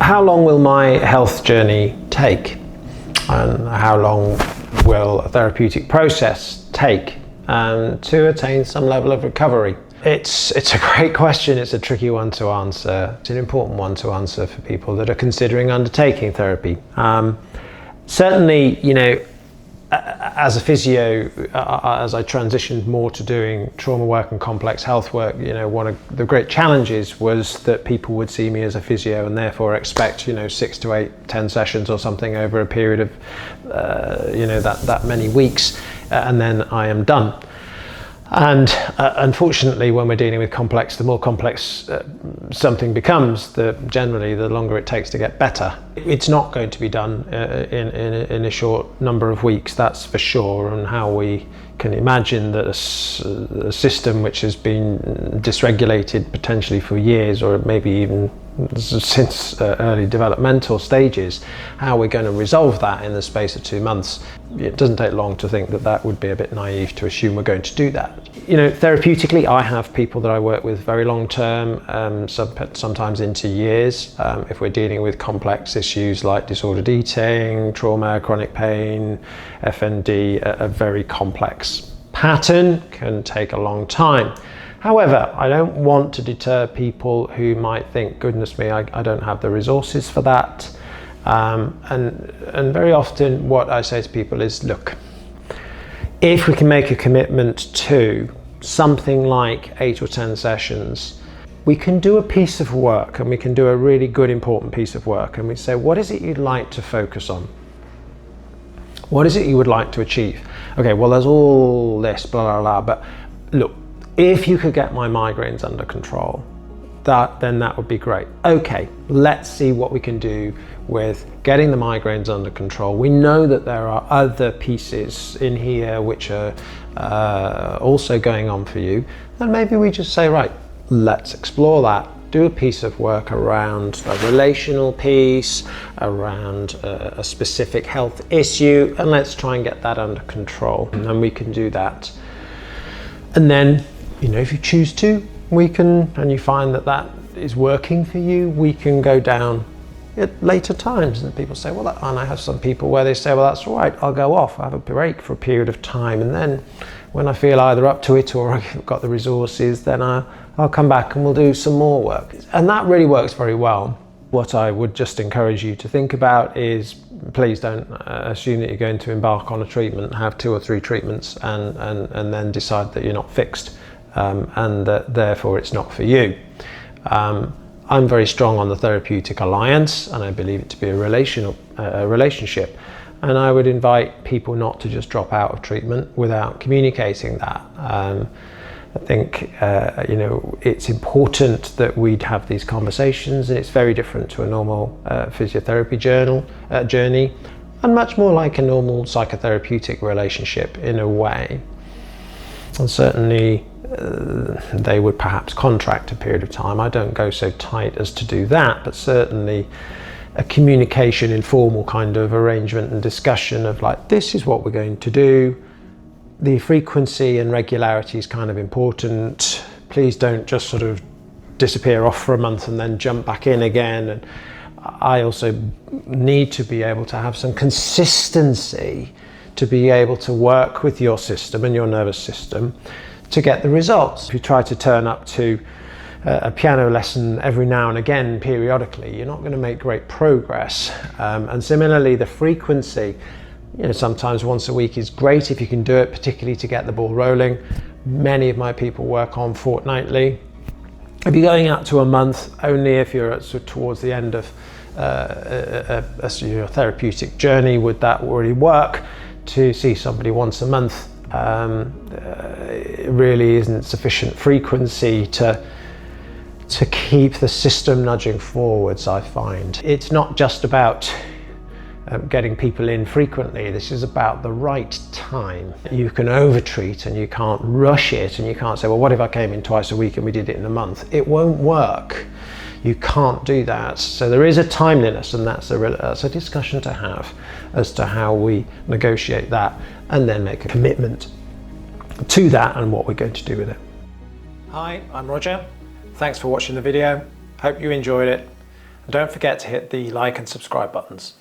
how long will my health journey take? And how long will a therapeutic process take to attain some level of recovery? It's a great question. It's a tricky one to answer. It's an important one to answer for people that are considering undertaking therapy. Certainly, you know, as a physio, as I transitioned more to doing trauma work and complex health work, you know, one of the great challenges was that people would see me as a physio and therefore expect, you know, 6 to 8, 10 sessions or something over a period of, you know, that many weeks, and then I am done. And unfortunately, when we're dealing with complex, the more complex something becomes, generally the longer it takes to get better. It's not going to be done in a short number of weeks, that's for sure. And how we can imagine that a system which has been dysregulated potentially for years, or maybe even since early developmental stages, how we're going to resolve that in the space of 2 months. It doesn't take long to think that that would be a bit naive to assume we're going to do that. You know, therapeutically, I have people that I work with very long term, sometimes into years. If we're dealing with complex issues like disordered eating, trauma, chronic pain, FND, a very complex pattern can take a long time. However, I don't want to deter people who might think, goodness me, I don't have the resources for that. And very often what I say to people is, look, if we can make a commitment to something like 8 or 10 sessions, we can do a piece of work, and we can do a really good, important piece of work. And we say, what is it you'd like to focus on? What is it you would like to achieve? Okay, well, there's all this, blah, blah, blah, but look, if you could get my migraines under control, then that would be great. Okay, let's see what we can do with getting the migraines under control. We know that there are other pieces in here which are also going on for you. And maybe we just say, right, let's explore that. Do a piece of work around a relational piece, around a specific health issue, and let's try and get that under control. And we can do that. And then, you know, if you choose to, we can, and you find that that is working for you, we can go down at later times. And people say, well, and I have some people where they say, well, that's all right, I'll go off, I have a break for a period of time, and then when I feel either up to it or I've got the resources, then I'll come back and we'll do some more work. And that really works very well. What I would just encourage you to think about is, please don't assume that you're going to embark on a treatment, have 2 or 3 treatments, and then decide that you're not fixed, and that therefore it's not for you. I'm very strong on the therapeutic alliance, and I believe it to be a relationship. And I would invite people not to just drop out of treatment without communicating that. I think you know, it's important that we'd have these conversations, and it's very different to a normal physiotherapy journey, and much more like a normal psychotherapeutic relationship in a way. And certainly they would perhaps contract a period of time. I don't go so tight as to do that, but certainly a communication, informal kind of arrangement and discussion of like, this is what we're going to do. The frequency and regularity is kind of important. Please don't just sort of disappear off for a month and then jump back in again. And I also need to be able to have some consistency to be able to work with your system and your nervous system to get the results. If you try to turn up to a piano lesson every now and again, periodically, you're not going to make great progress. And similarly, the frequency, you know, sometimes once a week is great if you can do it, particularly to get the ball rolling. Many of my people work on fortnightly. If you're going out to a month, only if you're towards the end of your therapeutic journey would that already work. To see somebody once a month it really isn't sufficient frequency to keep the system nudging forwards, I find. It's not just about getting people in frequently. This is about the right time. You can overtreat and you can't rush it, and you can't say, well, what if I came in twice a week and we did it in a month? It won't work. You can't do that. So there is a timeliness, and that's a discussion to have as to how we negotiate that, and then make a commitment to that and what we're going to do with it. Hi, I'm Roger. Thanks for watching the video. Hope you enjoyed it. And don't forget to hit the like and subscribe buttons.